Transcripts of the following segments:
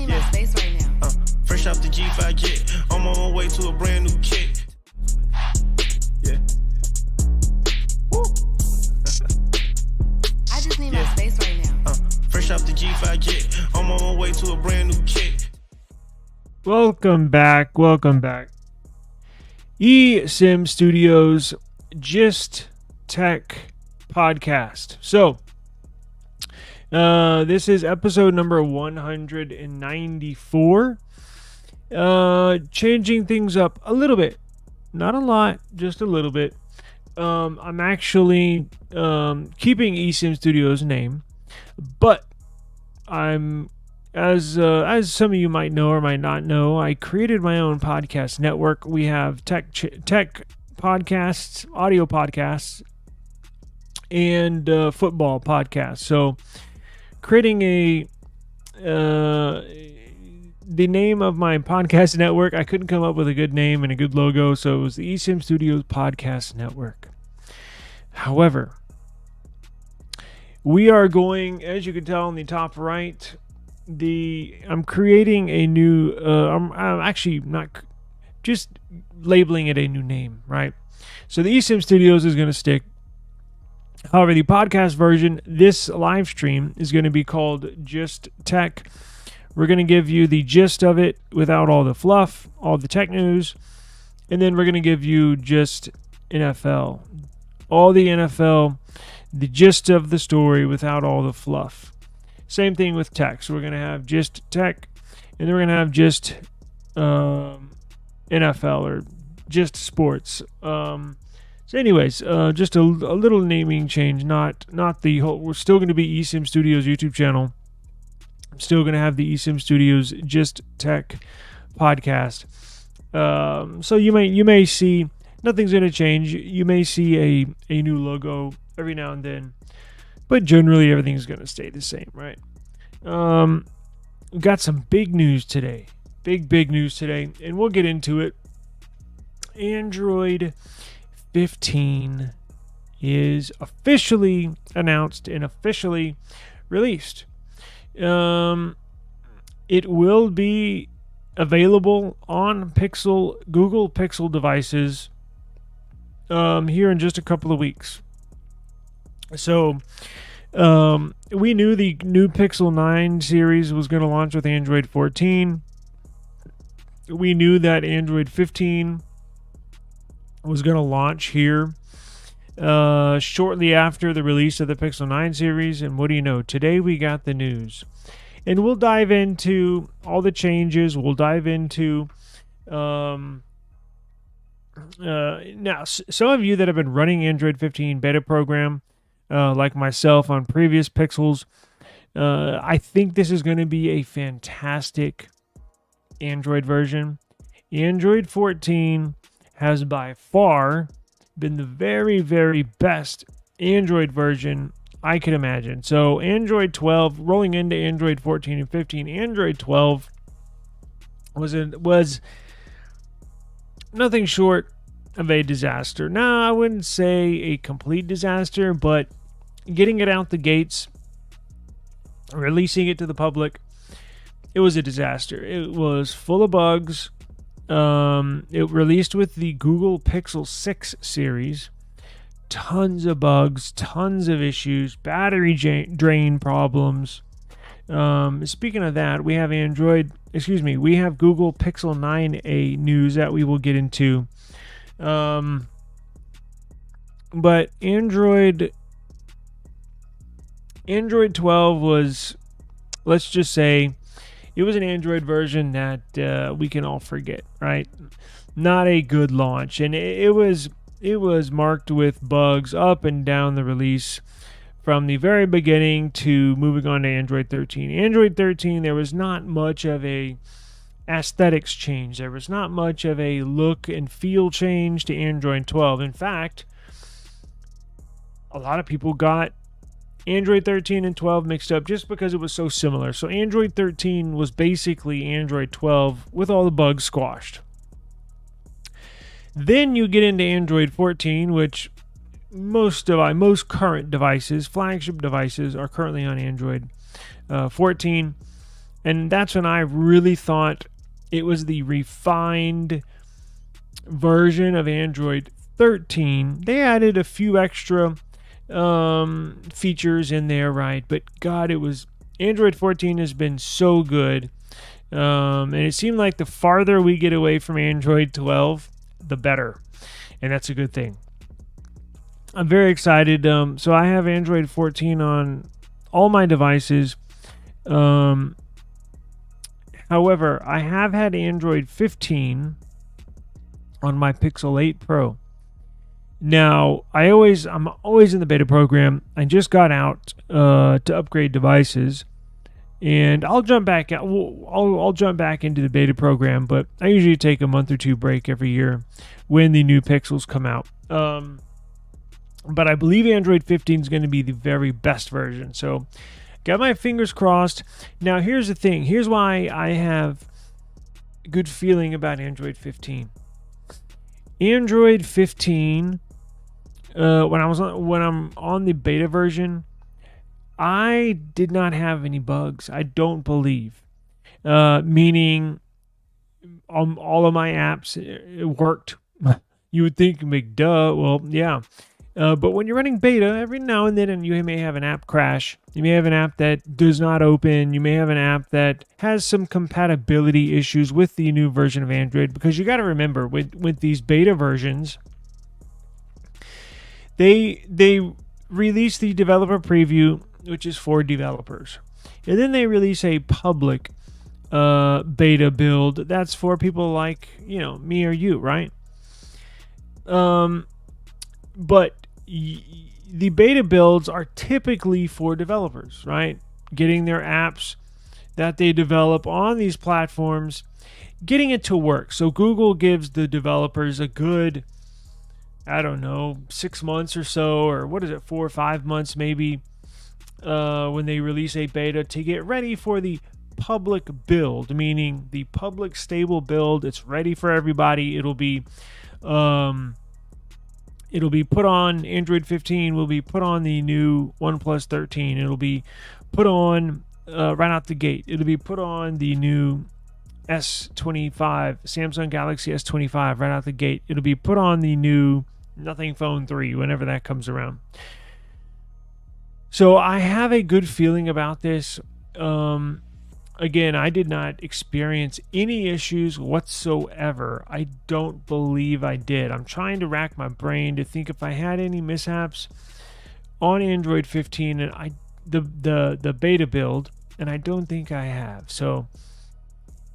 need my space right now. Fresh off the G5 jet, I'm on my way to a brand new kit. Yeah. Woo. I just need my space right now. Fresh off the G5 jet, I'm on my way to a brand new kit. Welcome back. eSIM Studios Gist Tech Podcast. So, this is episode number 194. Changing things up a little bit. Not a lot, just a little bit. I'm actually keeping eSIM Studios' name, but I'm as some of you might know or might not know, I created my own podcast network. We have tech podcasts, audio podcasts, and football podcasts. So, creating the name of my podcast network, I couldn't come up with a good name and a good logo, so it was the eSIM Studios Podcast Network. However, we are going, as you can tell on the top right, I'm creating a new, I'm actually not, just labeling it a new name, right? So the eSIM Studios is going to stick. However, the podcast version, this live stream, is going to be called Gist Tech. We're going to give you the gist of it without all the fluff, all the tech news, and then we're going to give you just NFL. All the NFL, the gist of the story without all the fluff. Same thing with tech. So we're going to have just tech, and then we're going to have just NFL or just sports. So anyways, just a little naming change, not the whole. We're still going to be eSIM Studios YouTube channel. I'm still going to have the eSIM Studios Gist Tech podcast. So you may see nothing's going to change. You may see a new logo every now and then. But generally, everything's going to stay the same, right? We've got some big news today. Big news today. And we'll get into it. Android 15 is officially announced and officially released. It will be available on Google Pixel devices here in just a couple of weeks. So, we knew the new Pixel 9 series was going to launch with Android 14. We knew that Android 15 was going to launch here shortly after the release of the Pixel 9 series. And what do you know? Today we got the news. And we'll dive into all the changes. We'll dive into... now, some of you that have been running Android 15 beta program, like myself on previous Pixels, I think this is going to be a fantastic Android version. Android 14 has by far been the very, very best Android version I could imagine. So Android 12 rolling into Android 14 and 15. Android 12 was nothing short of a disaster. No, I wouldn't say a complete disaster, but getting it out the gates, releasing it to the public, it was a disaster. It was full of bugs. It released with the Google Pixel 6 series. Tons of bugs, tons of issues, battery drain problems. Speaking of that, we have Google Pixel 9a news that we will get into. But Android 12 was, let's just say, it was an Android version that we can all forget, right? Not a good launch, and it was marked with bugs up and down the release from the very beginning to moving on to Android 13. Android 13, there was not much of a aesthetics change. There was not much of a look and feel change to Android 12. In fact, a lot of people got Android 13 and 12 mixed up just because it was so similar. So Android 13 was basically Android 12 with all the bugs squashed. Then you get into Android 14, which most current devices, flagship devices, are currently on Android 14. And that's when I really thought it was the refined version of Android 13. They added a few extra features in there, right? But God, Android 14 has been so good. And it seemed like the farther we get away from Android 12, the better. And that's a good thing. I'm very excited. So I have Android 14 on all my devices. However, I have had Android 15 on my Pixel 8 Pro. Now, I'm always in the beta program. I just got out to upgrade devices, and I'll jump back out. I'll jump back into the beta program, but I usually take a month or two break every year when the new Pixels come out. But I believe Android 15 is going to be the very best version. So, got my fingers crossed. Now, here's the thing. Here's why I have a good feeling about Android 15. Android 15, when I'm on the beta version, I did not have any bugs. I don't believe. Meaning, all of my apps it worked. You would think, duh. Well, yeah. But when you're running beta, every now and then you may have an app crash. You may have an app that does not open. You may have an app that has some compatibility issues with the new version of Android. Because you got to remember, with these beta versions, they release the developer preview, which is for developers. And then they release a public beta build. That's for people like, me or you, right? But the beta builds are typically for developers, right? Getting their apps that they develop on these platforms, getting it to work. So Google gives the developers a good, 6 months or so, or 4 or 5 months maybe, when they release a beta to get ready for the public build, meaning the public stable build. It's ready for everybody. It'll be put on, Android 15 will be put on the new OnePlus 13. It'll be put on right out the gate. It'll be put on the new S25, Samsung Galaxy S25 right out the gate. It'll be put on the new Nothing Phone 3 whenever that comes around. So I have a good feeling about this. Again, I did not experience any issues whatsoever. I don't believe I did. I'm trying to rack my brain to think if I had any mishaps on Android 15 and the beta build, and I don't think I have. So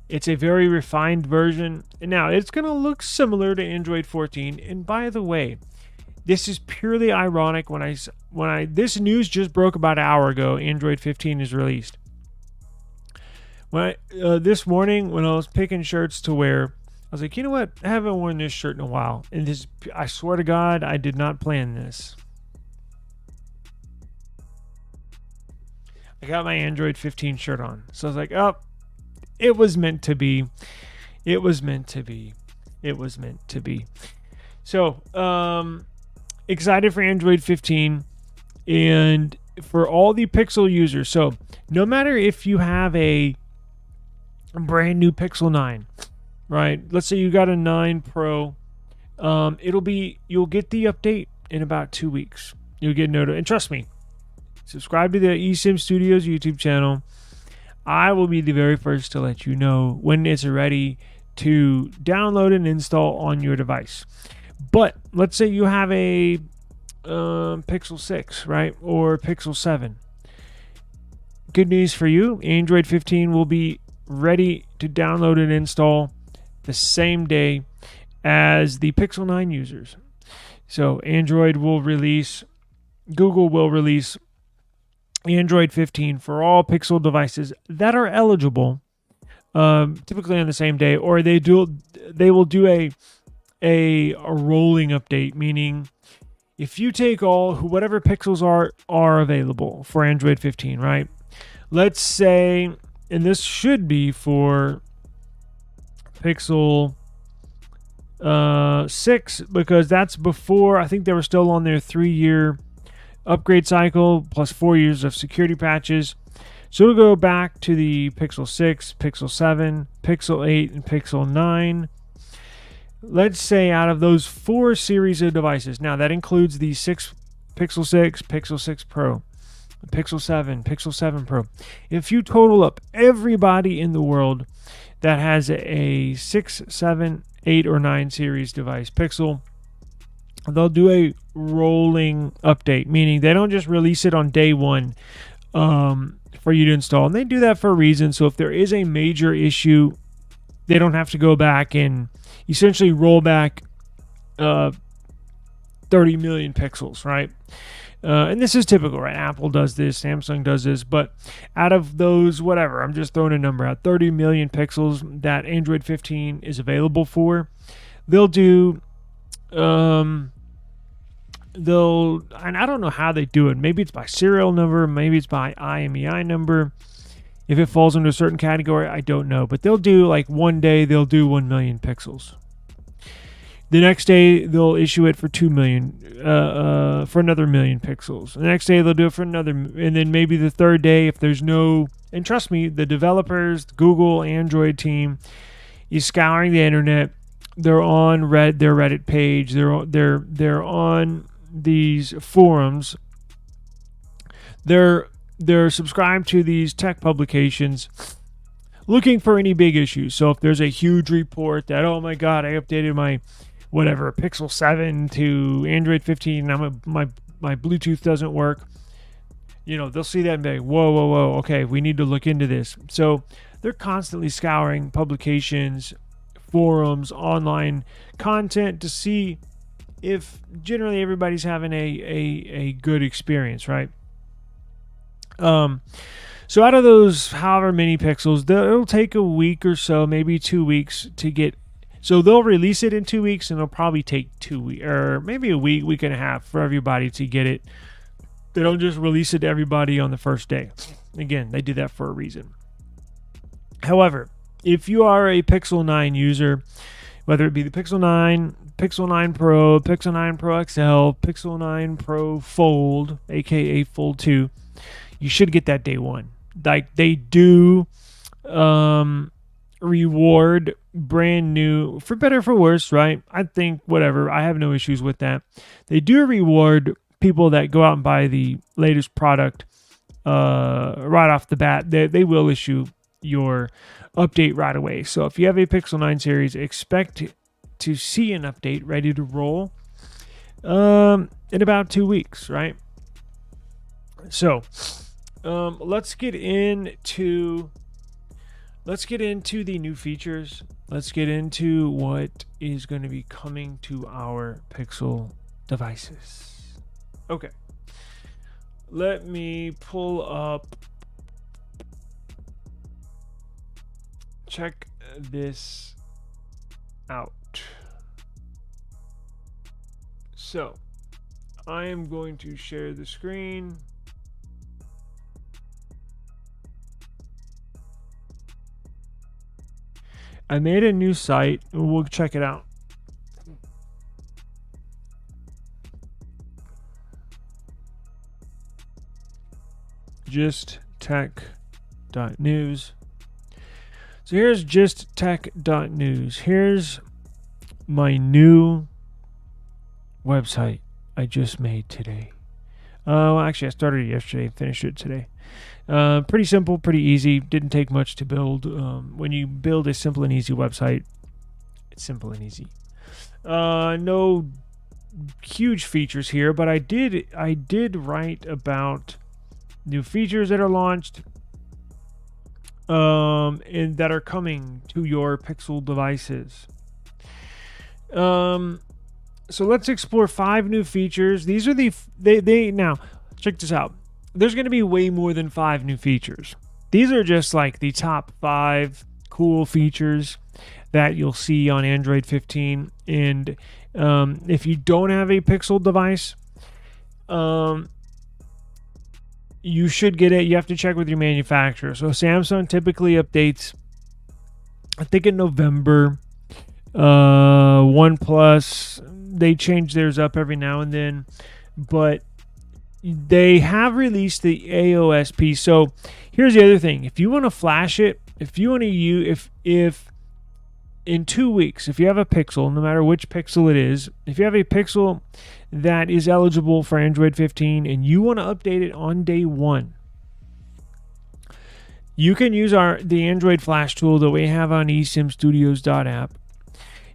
it's a very refined version. And now it's going to look similar to Android 14. And by the way, this is purely ironic. This news just broke about an hour ago. Android 15 is released. This morning when I was picking shirts to wear, I was like, you know what? I haven't worn this shirt in a while. And I swear to God, I did not plan this. I got my Android 15 shirt on. So I was like, oh, it was meant to be. It was meant to be. It was meant to be. So, excited for Android 15 and for all the Pixel users. So, no matter if you have a brand new Pixel 9, right? Let's say you got a 9 Pro. You'll get the update in about 2 weeks. You'll get notified. And trust me, subscribe to the eSIM Studios YouTube channel. I will be the very first to let you know when it's ready to download and install on your device. But let's say you have a Pixel 6, right? Or Pixel 7. Good news for you. Android 15 will be ready to download and install the same day as the Pixel 9 users. So Google will release Android 15 for all Pixel devices that are eligible, typically on the same day, or they will do a rolling update, meaning if you take whatever Pixels are available for Android 15, right? Let's say, and this should be for Pixel 6, because that's before, I think they were still on their 3-year upgrade cycle plus 4 years of security patches. So it'll go back to the Pixel 6, Pixel 7, Pixel 8, and Pixel 9. Let's say out of those 4 series of devices, now that includes the Pixel 6, Pixel 6 Pro, Pixel 7, Pixel 7 Pro. If you total up everybody in the world that has a 6, 7, 8, or 9 series device Pixel, they'll do a rolling update, meaning they don't just release it on day one for you to install. And they do that for a reason. So if there is a major issue, they don't have to go back and essentially roll back 30 million pixels, right? And this is typical, right? Apple does this, Samsung does this, but out of those, whatever, I'm just throwing a number out, 30 million pixels that Android 15 is available for, they'll do, and I don't know how they do it. Maybe it's by serial number, maybe it's by IMEI number. If it falls into a certain category, I don't know, but they'll do like one day, they'll do 1 million pixels. The next day, they'll issue it for 2 million, for another 1 million pixels. The next day, they'll do it for another, and then maybe the third day, if there's no, and trust me, the developers, the Google, Android team is scouring the internet. They're on their Reddit page. They're on these forums. They're subscribed to these tech publications, looking for any big issues. So if there's a huge report that, oh my God, I updated my whatever, Pixel 7 to Android 15, my Bluetooth doesn't work, they'll see that and be like, whoa, okay, we need to look into this. So they're constantly scouring publications, forums, online content to see if generally everybody's having a good experience, right? So out of those however many pixels, it'll take a week or so, maybe 2 weeks to get. So they'll release it in 2 weeks, and it'll probably take 2 weeks, or maybe a week and a half for everybody to get it. They don't just release it to everybody on the first day. Again, they do that for a reason. However, if you are a Pixel 9 user, whether it be the Pixel 9, Pixel 9 Pro, Pixel 9 Pro XL, Pixel 9 Pro Fold, aka Fold 2, you should get that day one. Like they do reward brand new, for better or for worse, right? I think whatever, I have no issues with that. They do reward people that go out and buy the latest product right off the bat. They will issue your update right away. So if you have a Pixel 9 series, expect to see an update ready to roll in about 2 weeks, right? So let's get into the new features. Let's get into what is going to be coming to our Pixel devices. Okay. Let me pull up. Check this out. So, I am going to share the screen. I made a new site, and we'll check it out. justtech.news. So here's justtech.news. Here's my new website I just made today. Actually, I started it yesterday and finished it today. Pretty simple, pretty easy. Didn't take much to build. When you build a simple and easy website, it's simple and easy. No huge features here, but I did write about new features that are launched and that are coming to your Pixel devices. So let's explore 5 new features. These are now check this out. There's going to be way more than 5 new features. These are just like the top 5 cool features that you'll see on Android 15. And if you don't have a Pixel device, you should get it. You have to check with your manufacturer. So Samsung typically updates, I think in November. OnePlus, they change theirs up every now and then, but they have released the AOSP. So here's the other thing: if you want to flash it, if you want to use, if in 2 weeks, if you have a Pixel, no matter which Pixel it is, if you have a Pixel that is eligible for Android 15 and you want to update it on day one, you can use the Android Flash tool that we have on eSIMstudios.app,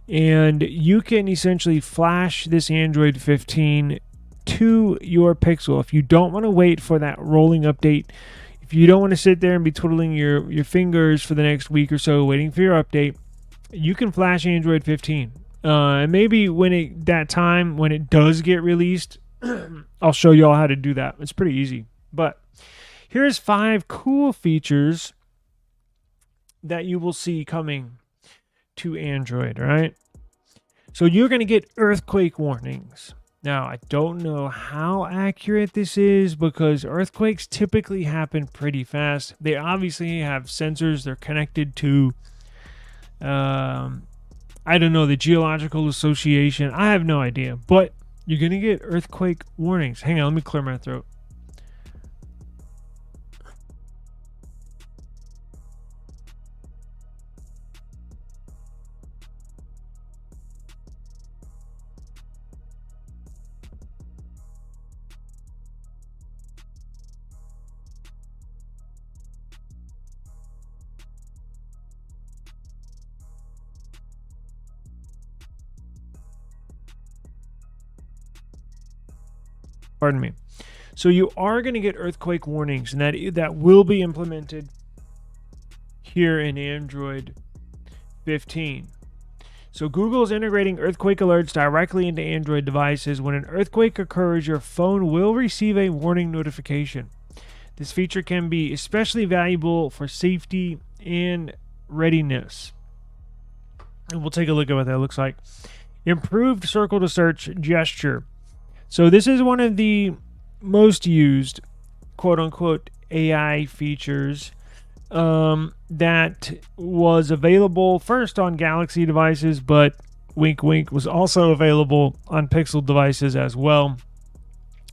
and you can essentially flash this Android 15 to your Pixel. If you don't want to wait for that rolling update, if you don't want to sit there and be twiddling your fingers for the next week or so waiting for your update, you can flash Android 15. And maybe when it does get released, I'll show you all how to do that. It's pretty easy. But here's 5 cool features that you will see coming to Android, right? So you're going to get earthquake warnings. Now, I don't know how accurate this is because earthquakes typically happen pretty fast. They obviously have sensors. They're connected to, I don't know, the Geological Association. I have no idea. But you're going to get earthquake warnings. Hang on, let me clear my throat. Pardon me. So you are going to get earthquake warnings, and that will be implemented here in Android 15. So Google is integrating earthquake alerts directly into Android devices. When an earthquake occurs, your phone will receive a warning notification. This feature can be especially valuable for safety and readiness. And we'll take a look at what that looks like. Improved circle to search gesture. So this is one of the most used, quote-unquote, AI features that was available first on Galaxy devices, but wink, wink, was also available on Pixel devices as well.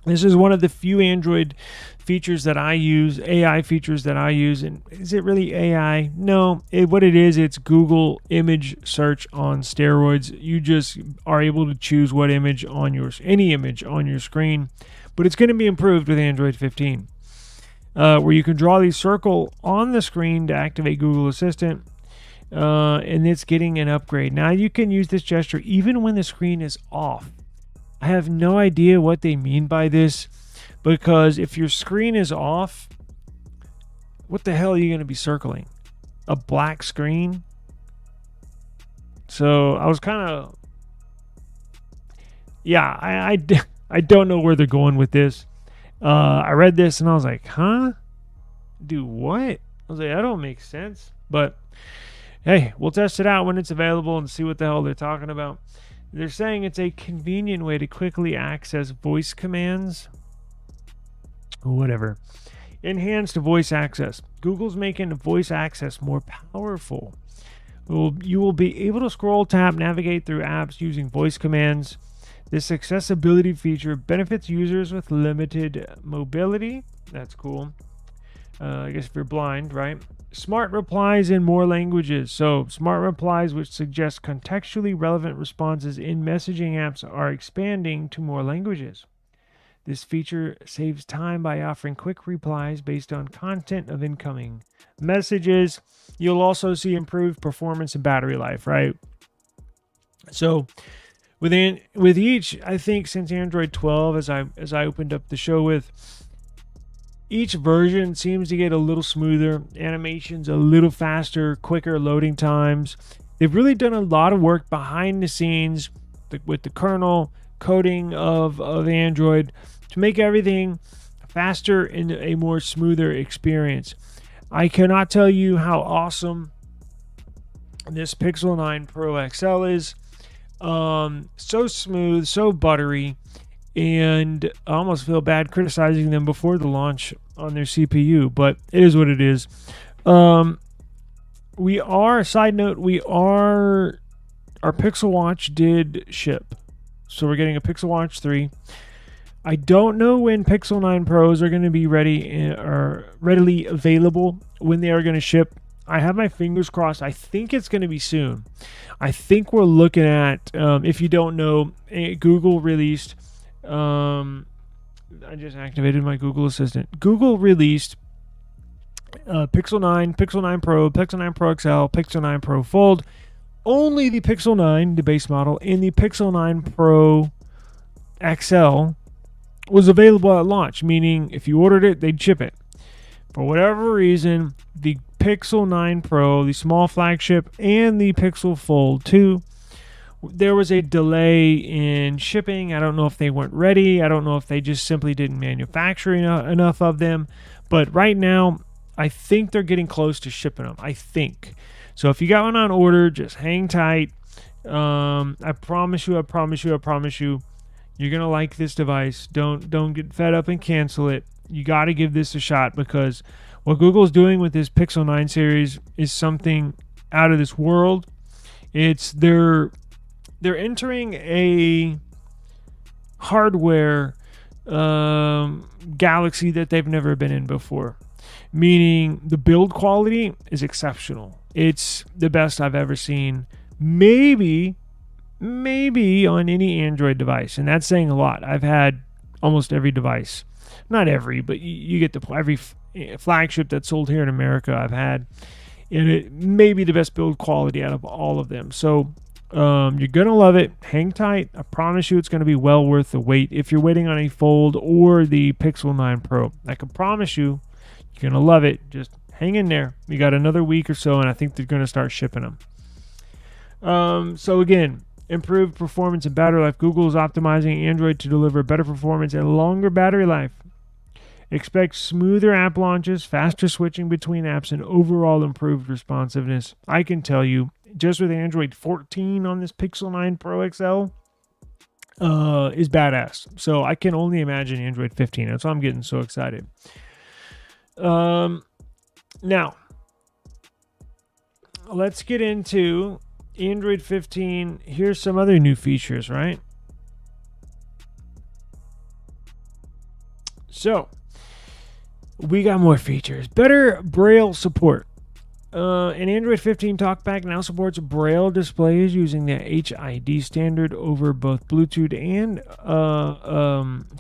This is one of the few Android features that I use, AI features that I use. And is it really AI? No, what it is, it's Google image search on steroids. You just are able to choose what image on any image on your screen, but it's going to be improved with Android 15, where you can draw the circle on the screen to activate Google Assistant, and it's getting an upgrade. Now you can use this gesture even when the screen is off. I have no idea what they mean by this, because if your screen is off, what the hell are you going to be circling? A black screen? So I was kind of, yeah, I don't know where they're going with this. I read this and I was like, huh? Do what? I was like, that don't make sense. But hey, we'll test it out when it's available and see what the hell they're talking about. They're saying it's a convenient way to quickly access voice commands. Whatever. Enhanced voice access. Google's making voice access more powerful. You will be able to scroll, tap, navigate through apps using voice commands. This accessibility feature benefits users with limited mobility. That's cool. I guess if you're blind, right? Smart replies in more languages. So smart replies, which suggest contextually relevant responses in messaging apps, are expanding to more languages. This feature saves time by offering quick replies based on content of incoming messages. You'll also see improved performance and battery life, right? So with each, I think since Android 12, as I opened up the show with, each version seems to get a little smoother, animations a little faster, quicker loading times. They've really done a lot of work behind the scenes with the kernel coding of Android to make everything faster and a more smoother experience. I cannot tell you how awesome this Pixel 9 Pro XL is. So smooth, so buttery, and I almost feel bad criticizing them before the launch on their CPU, but it is what it is. Our Pixel Watch did ship. So we're getting a Pixel Watch 3. I don't know when Pixel 9 Pros are going to be ready or readily available, when they are going to ship. I have my fingers crossed. I think it's going to be soon. I think we're looking at, if you don't know, Google released, I just activated my Google Assistant. Google released Pixel 9, Pixel 9 Pro, Pixel 9 Pro XL, Pixel 9 Pro Fold. Only the Pixel 9, the base model, and the Pixel 9 Pro XL was available at launch, meaning if you ordered it, they'd ship it. For whatever reason, the Pixel 9 Pro, the small flagship, and the Pixel Fold 2, there was a delay in shipping. I don't know if they weren't ready. I don't know if they just simply didn't manufacture enough of them. But right now, I think they're getting close to shipping them. I think. So if you got one on order, just hang tight. I promise you, you're going to like this device. Don't get fed up and cancel it. You got to give this a shot, because what Google's doing with this Pixel 9 series is something out of this world. They're entering a hardware galaxy that they've never been in before, meaning the build quality is exceptional. It's the best I've ever seen, maybe on any Android device, and that's saying a lot. I've had almost every device, not every, but you get every flagship that's sold here in America I've had, and it may be the best build quality out of all of them. So you're going to love it. Hang tight. I promise you it's going to be well worth the wait if you're waiting on a Fold or the Pixel 9 Pro. I can promise you you're going to love it. Just hang in there. We got another week or so, and I think they're going to start shipping them. So again, improved performance and battery life. Google is optimizing Android to deliver better performance and longer battery life. Expect smoother app launches, faster switching between apps, and overall improved responsiveness. I can tell you, just with Android 14 on this Pixel 9 Pro XL is badass. So I can only imagine Android 15. That's why I'm getting so excited. Now, let's get into Android 15. Here's some other new features, right? So, we got more features. Better Braille support. An Android 15 TalkBack now supports Braille displays using the HID standard over both Bluetooth and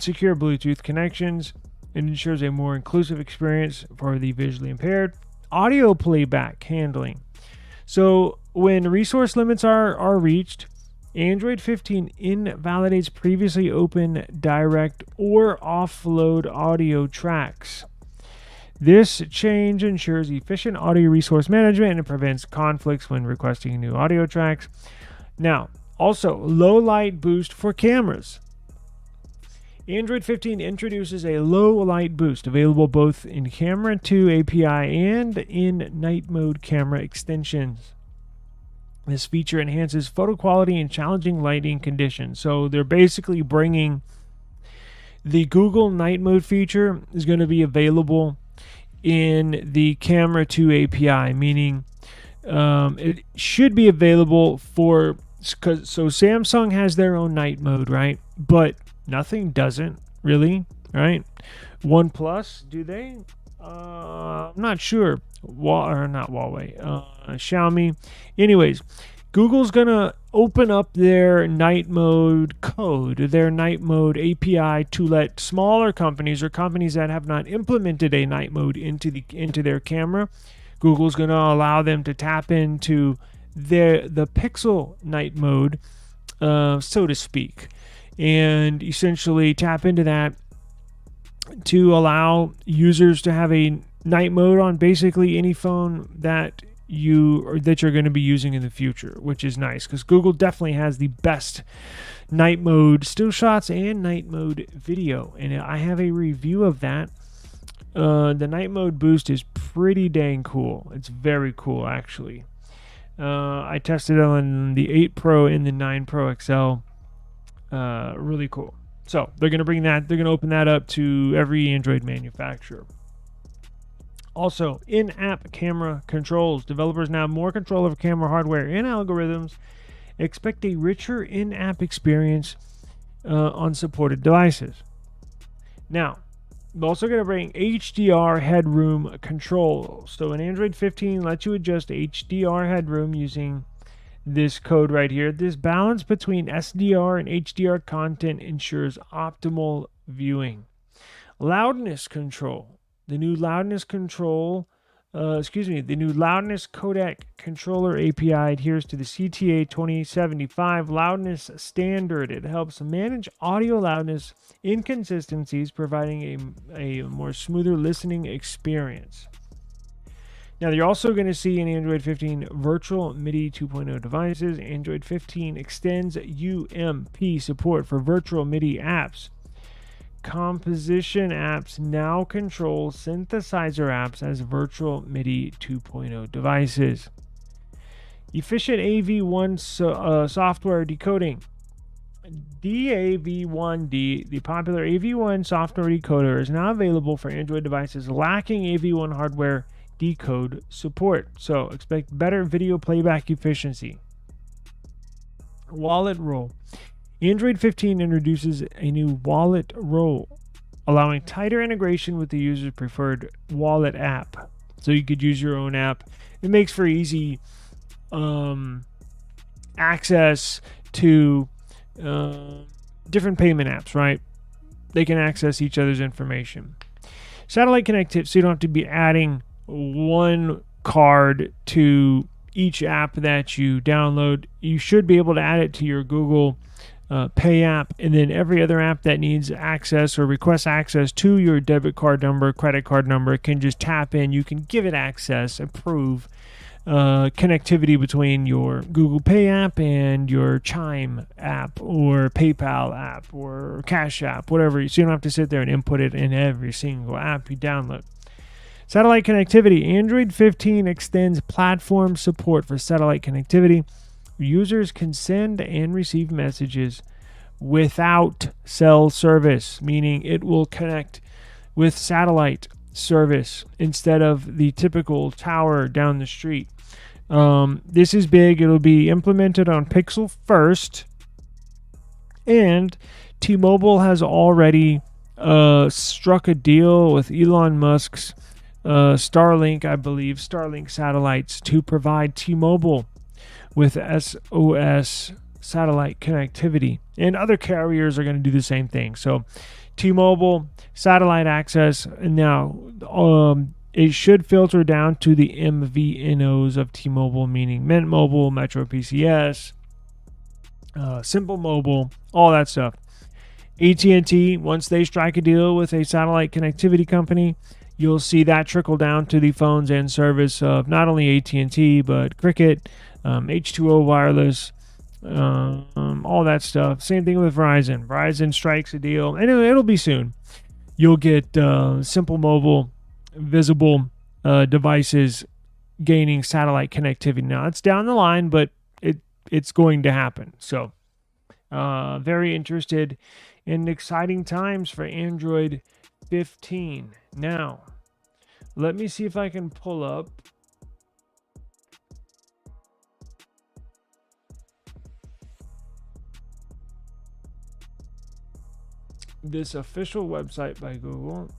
secure Bluetooth connections. It ensures a more inclusive experience for the visually impaired. Audio playback handling. So when resource limits are reached, Android 15 invalidates previously open direct or offload audio tracks. This change ensures efficient audio resource management and prevents conflicts when requesting new audio tracks. Now, also, low light boost for cameras. Android 15 introduces a low light boost available both in Camera 2 API and in night mode camera extensions. This feature enhances photo quality in challenging lighting conditions. So they're basically bringing the Google night mode feature is going to be available in the Camera 2 API, meaning it should be available so Samsung has their own night mode, right? But nothing doesn't really, right? OnePlus, do they? I'm not sure. Not Huawei. Xiaomi. Anyways, Google's gonna open up their night mode code, their night mode API, to let smaller companies or companies that have not implemented a night mode into their camera. Google's gonna allow them to tap into the Pixel night mode, so to speak, and essentially tap into that to allow users to have a night mode on basically any phone that you're going to be using in the future, which is nice because Google definitely has the best night mode still shots and night mode video, and I have a review of that. The night mode boost is pretty dang cool. It's very cool, actually. I tested it on the 8 Pro and the 9 Pro XL. Really cool. So they're going to open that up to every Android manufacturer. Also, in-app camera controls. Developers now have more control over camera hardware and algorithms. Expect a richer in-app experience on supported devices. Now, we're also going to bring HDR headroom control. So an Android 15 lets you adjust HDR headroom using this code right here. This balance between SDR and HDR content ensures optimal viewing. Loudness control. The new loudness control, the new loudness codec controller API adheres to the CTA 2075 loudness standard. It helps manage audio loudness inconsistencies, providing a more smoother listening experience. Now, you're also going to see in Android 15 virtual MIDI 2.0 devices. Android 15 extends UMP support for virtual MIDI apps. Composition apps now control synthesizer apps as virtual MIDI 2.0 devices. Efficient AV1 software decoding. DAV1D, the popular AV1 software decoder, is now available for Android devices lacking AV1 hardware decode support. So expect better video playback efficiency. Wallet role. Android 15 introduces a new wallet role, allowing tighter integration with the user's preferred wallet app. So you could use your own app. It makes for easy access to different payment apps, right? They can access each other's information. Satellite connectivity, so you don't have to be adding one card to each app that you download. You should be able to add it to your Google Pay app, and then every other app that needs access or requests access to your debit card number, credit card number, can just tap in. You can give it access, approve connectivity between your Google Pay app and your Chime app or PayPal app or Cash App, whatever. So you don't have to sit there and input it in every single app you download. Satellite connectivity. Android 15 extends platform support for satellite connectivity. Users can send and receive messages without cell service, meaning it will connect with satellite service instead of the typical tower down the street. This is big. It'll be implemented on Pixel first, and T-Mobile has already struck a deal with Elon Musk's Starlink, I believe, Starlink satellites to provide T-Mobile with SOS satellite connectivity. And other carriers are going to do the same thing. So T-Mobile, satellite access, and now it should filter down to the MVNOs of T-Mobile, meaning Mint Mobile, Metro PCS, Simple Mobile, all that stuff. AT&T, once they strike a deal with a satellite connectivity company, you'll see that trickle down to the phones and service of not only AT&T, but Cricket, H2O Wireless, all that stuff. Same thing with Verizon. Verizon strikes a deal, and it'll be soon. You'll get Simple Mobile, visible devices gaining satellite connectivity. Now, it's down the line, but it's going to happen. So, very interested in exciting times for Android 15. Now, let me see if I can pull up this official website by Google.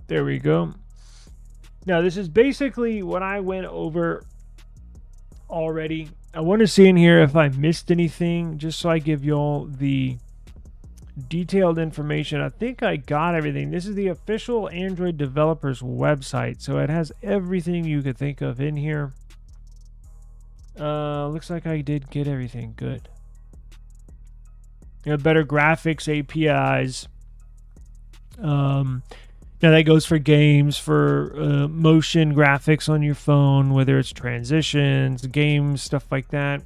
There we go. Now, this is basically what I went over already. I want to see in here if I missed anything, just so I give you all the detailed information. I think I got everything. This is the official Android developers website, so it has everything you could think of in here. Looks like I did get everything good. You know, better graphics APIs. Now that goes for games, for motion graphics on your phone, whether it's transitions, games, stuff like that.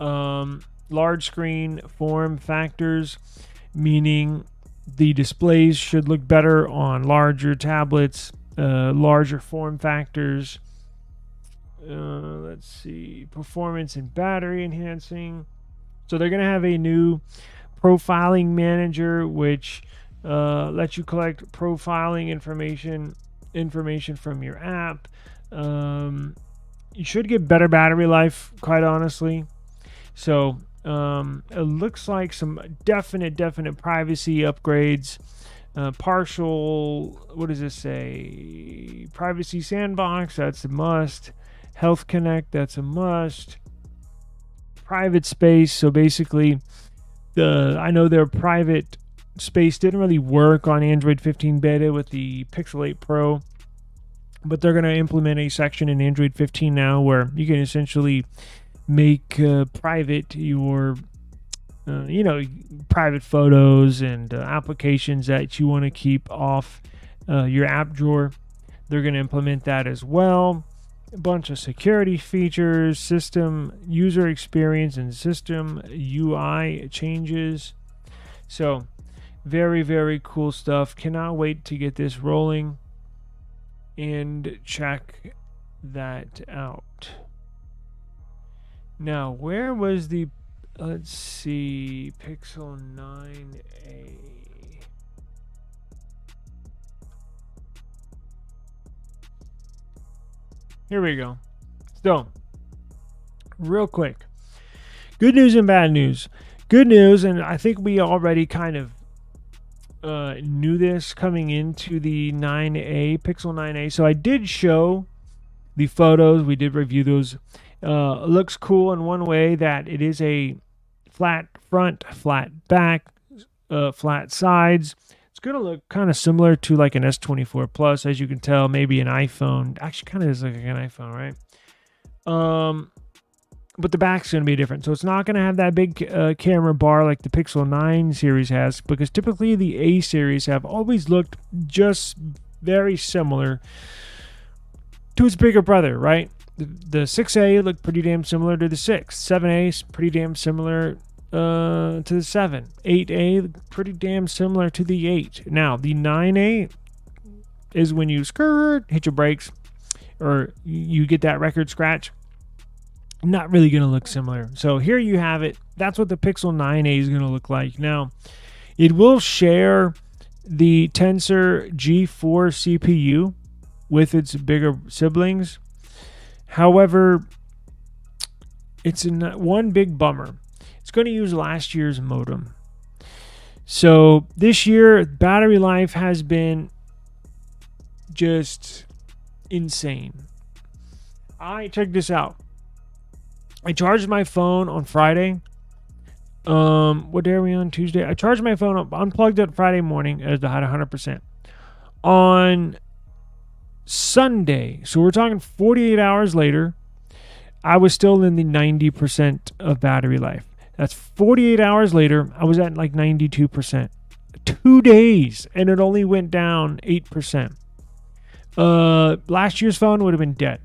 Large screen form factors, meaning the displays should look better on larger tablets, larger form factors. Let's see, performance and battery enhancing. So they're going to have a new profiling manager, which lets you collect profiling information from your app. You should get better battery life, quite honestly. So it looks like some definite privacy upgrades. Partial, what does this say? Privacy sandbox, that's a must. Health Connect, that's a must. Private space, so basically, I know their private space didn't really work on Android 15 beta with the Pixel 8 Pro, but they're going to implement a section in Android 15 now where you can essentially make private your private photos and applications that you want to keep off your app drawer. They're going to implement that as well. A bunch of security features, system user experience, and system UI changes. So very cool stuff. Cannot wait to get this rolling and check that out. Now, where was the, let's see, Pixel 9a. Here we go. So, real quick. Good news and bad news. Good news, and I think we already kind of knew this coming into the 9a, Pixel 9a. So I did show the photos. We did review those. It looks cool in one way that it is a flat front, flat back, flat sides. It's going to look kind of similar to like an S24 Plus, as you can tell, maybe an iPhone. Actually, kind of is like an iPhone, right? But the back's going to be different. So it's not going to have that big camera bar like the Pixel 9 series has, because typically the A series have always looked just very similar to its bigger brother, right? The 6A looked pretty damn similar to the 6. 7A is pretty damn similar to the 7. 8A pretty damn similar to the 8. Now, the 9A is when you hit your brakes, or you get that record scratch. Not really going to look similar. So here you have it. That's what the Pixel 9a is going to look like. Now, it will share the Tensor G4 CPU with its bigger siblings. However, it's one big bummer. It's going to use last year's modem. So this year, battery life has been just insane. Check this out. I charged my phone on Friday. What day are we on? Tuesday. I charged my phone up, unplugged it Friday morning as I had 100%. On Sunday, so we're talking 48 hours later, I was still in the 90% of battery life. That's 48 hours later, I was at like 92%. 2 days, and it only went down 8%. Last year's phone would have been dead.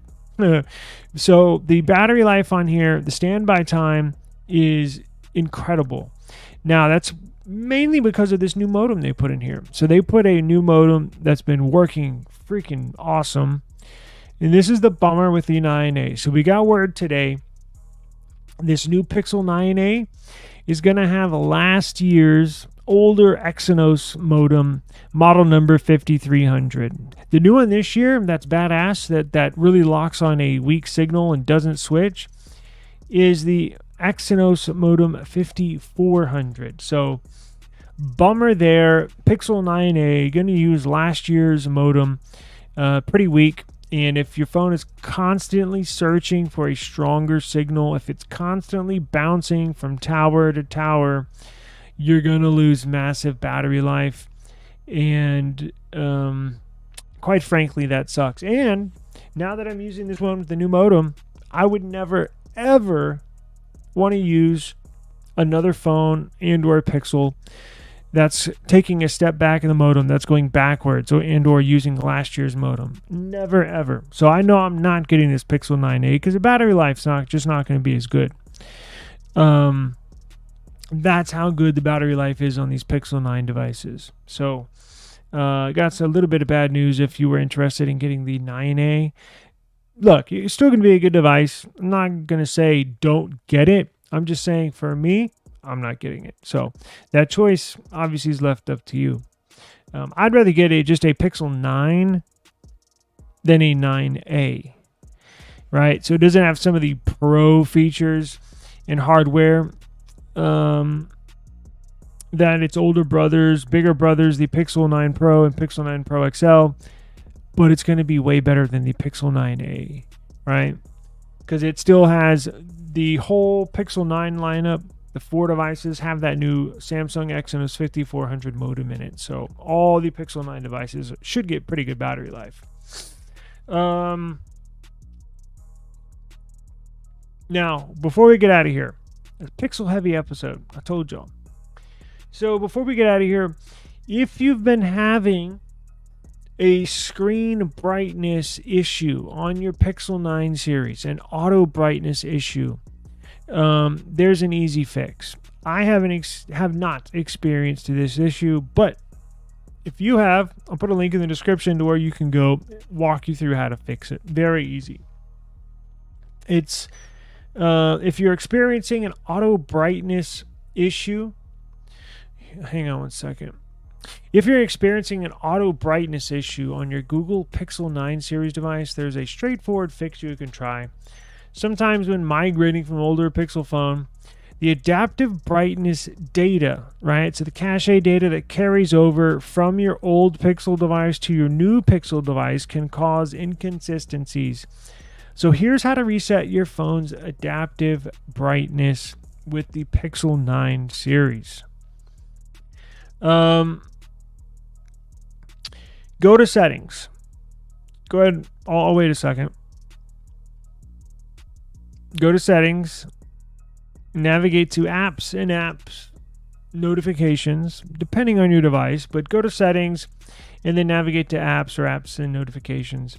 So the battery life on here, the standby time is incredible. Now, that's mainly because of this new modem they put in here. So they put a new modem that's been working freaking awesome. And this is the bummer with the 9a. So we got word today, this new Pixel 9a is going to have a last year's older Exynos modem, model number 5300. The new one this year, that's badass, that really locks on a weak signal and doesn't switch, is the Exynos modem 5400. So, bummer there. Pixel 9a, going to use last year's modem, pretty weak. And if your phone is constantly searching for a stronger signal, if it's constantly bouncing from tower to tower, you're going to lose massive battery life. And quite frankly, that sucks. And now that I'm using this one with the new modem, I would never, ever want to use another phone and or Pixel that's taking a step back in the modem, that's going backwards, and or using last year's modem. Never, ever. So I know I'm not getting this Pixel 9a because the battery life's just not going to be as good. That's how good the battery life is on these Pixel 9 devices. So, got a little bit of bad news if you were interested in getting the 9a. Look, it's still going to be a good device. I'm not going to say don't get it. I'm just saying for me, I'm not getting it. So that choice obviously is left up to you. I'd rather get just a Pixel 9 than a 9a, right? So it doesn't have some of the pro features. and hardware that its older brothers, bigger brothers, the Pixel 9 Pro and Pixel 9 Pro XL, but it's going to be way better than the Pixel 9a, right? Because it still has the whole Pixel 9 lineup. The 4 devices have that new Samsung Exynos 5400 modem in it. So all the Pixel 9 devices should get pretty good battery life. Now, before we get out of here, a Pixel heavy episode, I told y'all. So before we get out of here, if you've been having a screen brightness issue on your Pixel 9 series, an auto brightness issue, there's an easy fix. I have not experienced this issue, but if you have, I'll put a link in the description to where you can go walk you through how to fix it. Very easy. It's if you're experiencing an auto brightness issue, hang on one second. If you're experiencing an auto brightness issue on your Google Pixel 9 series device, there's a straightforward fix you can try. Sometimes when migrating from older Pixel phone, the adaptive brightness data, right? So the cache data that carries over from your old Pixel device to your new Pixel device can cause inconsistencies. So here's how to reset your phone's adaptive brightness with the Pixel 9 series. Go to settings. Go ahead. I'll wait a second. Go to settings. Navigate to apps and apps notifications, depending on your device. But go to settings and then navigate to apps or apps and notifications.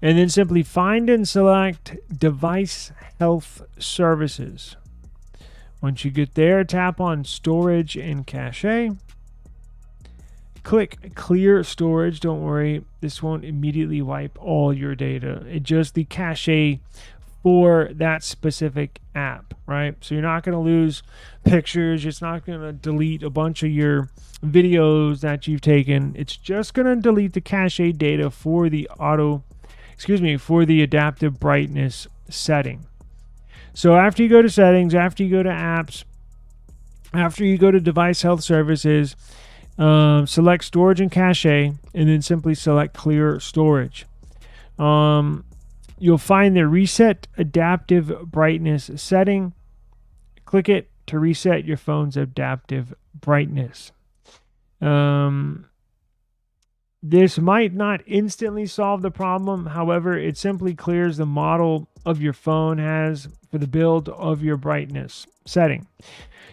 And then simply find and select device health services. Once you get there, tap on storage and cache. Click clear storage. Don't worry, this won't immediately wipe all your data. It's just the cache for that specific app, right? So you're not going to lose pictures. It's not going to delete a bunch of your videos that you've taken. It's just going to delete the cache data for the for the adaptive brightness setting. So after you go to settings, after you go to apps, after you go to device health services, select storage and cache, and then simply select clear storage. You'll find the reset adaptive brightness setting. Click it to reset your phone's adaptive brightness. This might not instantly solve the problem. However, it simply clears the model of your phone has for the build of your brightness setting.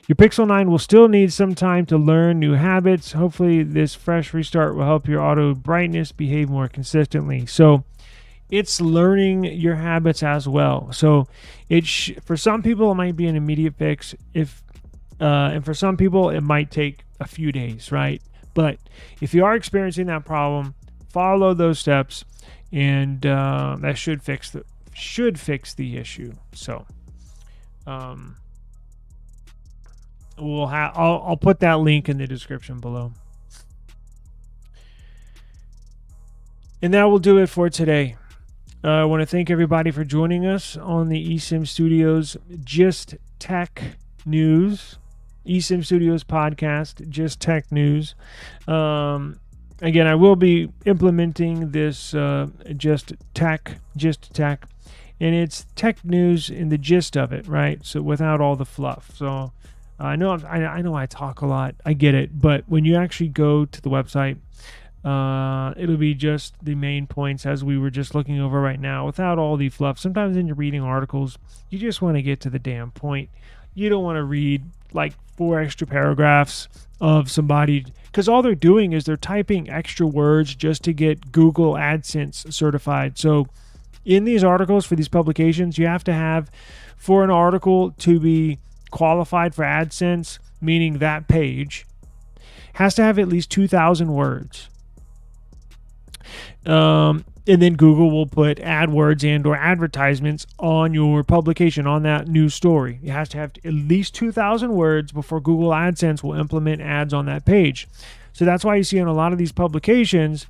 Your Pixel 9 will still need some time to learn new habits. Hopefully, this fresh restart will help your auto brightness behave more consistently. So, it's learning your habits as well. So, for some people, it might be an immediate fix. And for some people, it might take a few days, right? But if you are experiencing that problem, follow those steps, and that should fix the issue. So, I'll put that link in the description below. And that will do it for today. I want to thank everybody for joining us on the eSIM Studios Just Tech News. eSIM Studios podcast, Just Tech News. Again, I will be implementing this Just Tech, and it's tech news in the gist of it, right? So without all the fluff. So I know I talk a lot, I get it, but when you actually go to the website, it'll be just the main points as we were just looking over right now, without all the fluff. Sometimes when you're reading articles, you just want to get to the damn point. You don't want to read like 4 extra paragraphs of somebody, because all they're doing is they're typing extra words just to get Google AdSense certified. So in these articles for these publications, you have to have, for an article to be qualified for AdSense, meaning that page has to have at least 2,000 words. And then Google will put AdWords and or advertisements on your publication, on that news story. It has to have at least 2,000 words before Google AdSense will implement ads on that page. So that's why you see on a lot of these publications,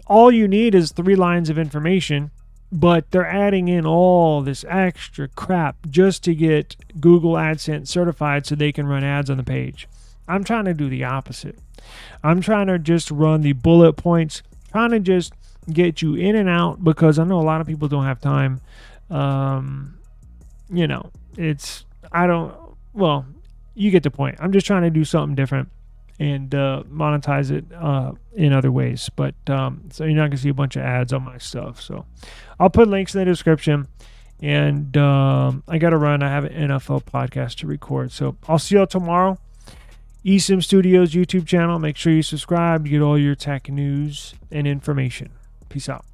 all you need is 3 lines of information, But they're adding in all this extra crap just to get Google AdSense certified so they can run ads on the page. I'm trying to do the opposite. I'm trying to just run the bullet points, trying to just get you in and out, because I know a lot of people don't have time. You get the point. I'm just trying to do something different and monetize it in other ways. But so you're not going to see a bunch of ads on my stuff. So I'll put links in the description. And I got to run. I have an NFL podcast to record. So I'll see y'all tomorrow. eSIM Studios YouTube channel. Make sure you subscribe to get all your tech news and information. Peace out.